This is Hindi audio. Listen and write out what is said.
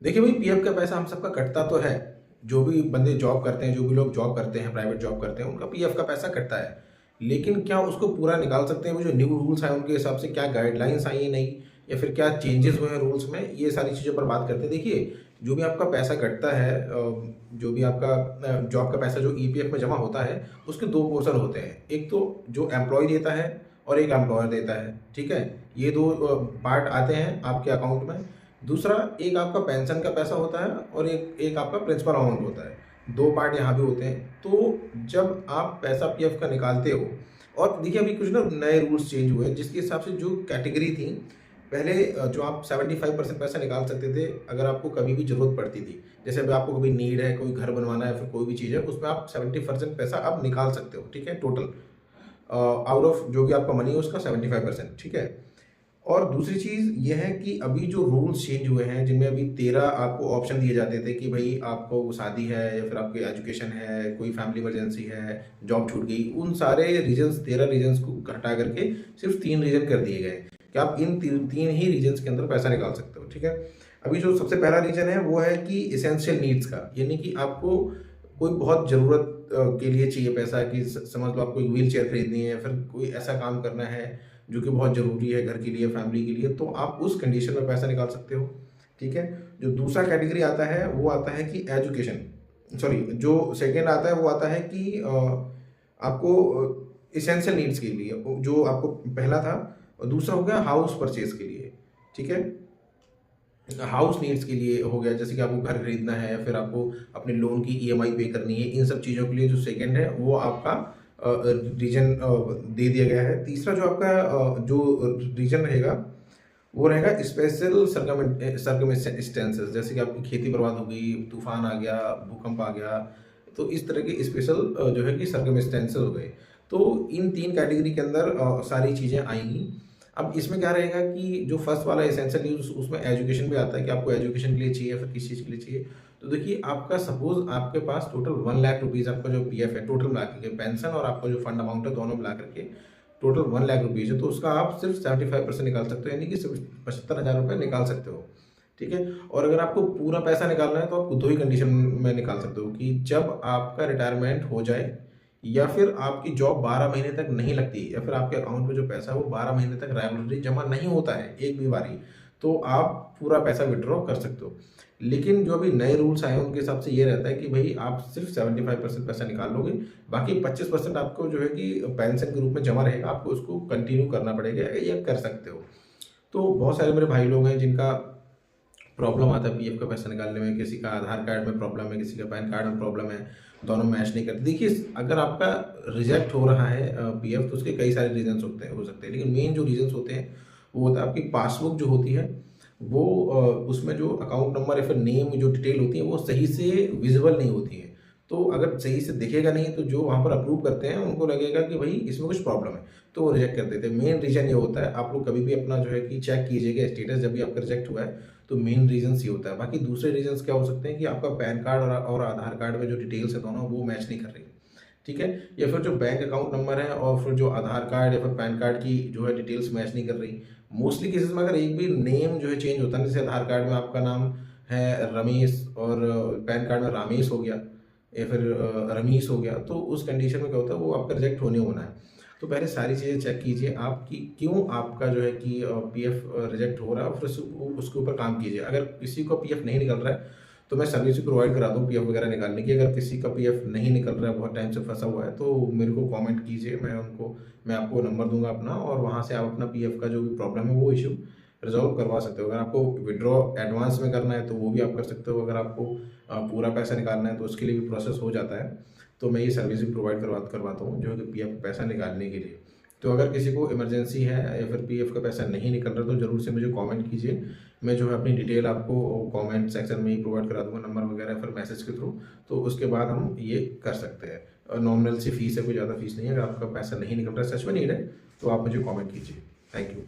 देखिए भाई, पीएफ का पैसा हम सबका कटता तो है। जो भी बंदे जॉब करते हैं, जो भी लोग जॉब करते हैं, प्राइवेट जॉब करते हैं, उनका पीएफ का पैसा कटता है। लेकिन क्या उसको पूरा निकाल सकते हैं? वो जो न्यू रूल्स आए उनके हिसाब से क्या गाइडलाइंस आई है नई, या फिर क्या चेंजेस हुए हैं रूल्स में, ये सारी चीज़ों पर बात करते हैं। देखिए, जो भी आपका पैसा कटता है, जो भी आपका जॉब का पैसा जो ईपीएफ में जमा होता है, उसके दो पोर्शन होते हैं। एक तो जो एम्प्लॉय देता है और एक एम्प्लॉयर देता है, ठीक है? ये दो पार्ट आते हैं आपके अकाउंट में। दूसरा, एक आपका पेंशन का पैसा होता है और एक एक आपका प्रिंसिपल अमाउंट होता है। 2 पार्ट यहाँ भी होते हैं। तो जब आप पैसा पीएफ का निकालते हो, और देखिए अभी कुछ ना नए रूल्स चेंज हुए हैं, जिसके हिसाब से जो कैटेगरी थी, पहले जो आप 75% पैसा निकाल सकते थे अगर आपको कभी भी ज़रूरत पड़ती थी। जैसे अभी आपको कभी नीड है, कोई घर बनवाना है, फिर कोई भी चीज़ है, उसमें आप 70% पैसा अब निकाल सकते हो, ठीक है? टोटल आउट ऑफ जो भी आपका मनी है उसका 75%, ठीक है? और दूसरी चीज़ ये है कि अभी जो रूल्स चेंज हुए हैं, जिनमें अभी 13 आपको ऑप्शन दिए जाते थे कि भाई आपको शादी है, या फिर आपकी एजुकेशन है, कोई फैमिली इमरजेंसी है, जॉब छूट गई, उन सारे रीजंस, 13 रीजंस को हटा करके सिर्फ 3 रीजन कर दिए गए कि आप इन तीन ही रीजन्स के अंदर पैसा निकाल सकते हो, ठीक है? अभी जो सबसे पहला रीजन है वो है कि एसेंशियल नीड्स का, यानी कि आपको कोई बहुत ज़रूरत के लिए चाहिए पैसा, कि समझ लो आपको एक व्हील चेयर खरीदनी है, या फिर कोई ऐसा काम करना है जो कि बहुत ज़रूरी है घर के लिए, फैमिली के लिए, तो आप उस कंडीशन में पैसा निकाल सकते हो, ठीक है? जो दूसरा कैटेगरी आता है वो आता है कि एजुकेशन, सॉरी, जो सेकंड आता है वो आता है कि आपको एसेंशियल नीड्स के लिए, जो आपको पहला था। और दूसरा हो गया हाउस परचेज के लिए, ठीक है? हाउस नीड्स के लिए हो गया, जैसे कि आपको घर खरीदना है, या फिर आपको अपने लोन की ईएमआई पे करनी है, इन सब चीज़ों के लिए जो सेकंड है वो आपका रीजन दे दिया गया है। तीसरा जो आपका जो रीजन रहेगा वो रहेगा स्पेशल सर्कमस्टेंसेस, जैसे कि आपकी खेती बर्बाद हो गई, तूफान आ गया, भूकंप आ गया, तो इस तरह के स्पेशल जो है कि सर्कमस्टेंसेस हो गए। तो इन 3 कैटेगरी के अंदर सारी चीज़ें आएँगी। अब इसमें क्या रहेगा कि जो फर्स्ट वाला एसेंशियल न्यूज़, उसमें एजुकेशन भी आता है कि आपको एजुकेशन के लिए चाहिए या फिर किस चीज़ के लिए चाहिए। तो देखिए, आपका सपोज़ आपके पास टोटल 1 लाख रुपीज़ आपका जो पीएफ है, टोटल मिला के पेंशन और आपका जो फंड अमाउंट है, दोनों मिला करके टोटल 1 लाख रुपीज़ है, तो उसका आप सिर्फ 75% निकाल सकते हो, यानी कि सिर्फ 75,000 रुपये निकाल सकते हो, ठीक है? और अगर आपको पूरा पैसा निकालना है तो आप 2 ही कंडीशन में निकाल सकते हो, कि जब आपका रिटायरमेंट हो जाए, या फिर आपकी जॉब 12 महीने तक नहीं लगती, या फिर आपके अकाउंट में जो पैसा है वो 12 महीने तक रेगुलरली जमा नहीं होता है एक भी बारी, तो आप पूरा पैसा विथड्रॉ कर सकते हो। लेकिन जो अभी नए रूल्स आए हैं उनके हिसाब से ये रहता है कि भाई आप सिर्फ 75% पैसा निकाल लोगे, बाकी 25% आपको जो है कि पेंशन के रूप में जमा रहेगा, आपको उसको कंटिन्यू करना पड़ेगा, या कर सकते हो। तो बहुत सारे मेरे भाई लोग हैं जिनका प्रॉब्लम आता है पीएफ का पैसा निकालने में, किसी का आधार कार्ड में प्रॉब्लम है, किसी का पैन कार्ड में प्रॉब्लम है, दोनों मैच नहीं करते। देखिए, अगर आपका रिजेक्ट हो रहा है पीएफ, तो उसके कई सारे रीजंस हो सकते हैं, लेकिन मेन जो रीजंस होते हैं वो होता है आपकी पासबुक जो होती है, वो उसमें जो अकाउंट नंबर या फिर नेम जो डिटेल होती है वो सही से विजिबल नहीं होती है। तो अगर सही से दिखेगा नहीं, तो जो वहाँ पर अप्रूव करते हैं उनको लगेगा कि भाई इसमें कुछ प्रॉब्लम है, तो वो रिजेक्ट कर देते हैं। मेन रीज़न ये होता है, आप लोग कभी भी अपना जो है कि चेक कीजिएगा स्टेटस, जब भी आपका रिजेक्ट हुआ है, तो मेन रीज़न्स ये होता है। बाकी दूसरे रीज़न्स क्या हो सकते हैं कि आपका पैन कार्ड और आधार कार्ड में जो डिटेल्स है दोनों, वो मैच नहीं कर रही, ठीक है? या फिर जो बैंक अकाउंट नंबर है और फिर जो आधार कार्ड या फिर पैन कार्ड की जो है डिटेल्स मैच नहीं कर रही। मोस्टली केसेस में अगर एक भी नेम जो है चेंज होता है, जैसे आधार कार्ड में आपका नाम है रमेश और पैन कार्ड में रामेश हो गया, या फिर रमीश हो गया, तो उस कंडीशन में क्या होता है, वो आपका रिजेक्ट होना है। तो पहले सारी चीज़ें चेक कीजिए आप कि क्यों आपका जो है कि पीएफ रिजेक्ट हो रहा है, और फिर उसके ऊपर काम कीजिए। अगर किसी को पीएफ नहीं निकल रहा है, तो मैं सर्विस भी प्रोवाइड करा दूँ पीएफ वगैरह निकालने की। अगर किसी का पीएफ नहीं निकल रहा है, बहुत टाइम से फंसा हुआ है, तो मेरे को कमेंट कीजिए, मैं आपको नंबर दूंगा अपना, और वहाँ से आप अपना पीएफ का जो भी प्रॉब्लम है वो इशू रिजॉल्व करवा सकते हो। अगर आपको विड्रॉ एडवांस में करना है तो वो भी आप कर सकते हो। अगर आपको पूरा पैसा निकालना है तो उसके लिए भी प्रोसेस हो जाता है। तो मैं ये सर्विस भी प्रोवाइड करवाता हूँ, जो है कि पीएफ पैसा निकालने के लिए। तो अगर किसी को इमरजेंसी है या फिर पीएफ का पैसा नहीं निकल रहा, तो ज़रूर से मुझे कमेंट कीजिए। मैं जो है अपनी डिटेल आपको कमेंट सेक्शन में ही प्रोवाइड करा दूँगा, नंबर वगैरह, फिर मैसेज के थ्रू। तो उसके बाद हम ये कर सकते हैं। नॉमिनल सी फीस है, कोई ज़्यादा फीस नहीं है। अगर आपका पैसा नहीं निकल रहा है, सच में नीड है, तो आप मुझे कमेंट कीजिए। Thank you.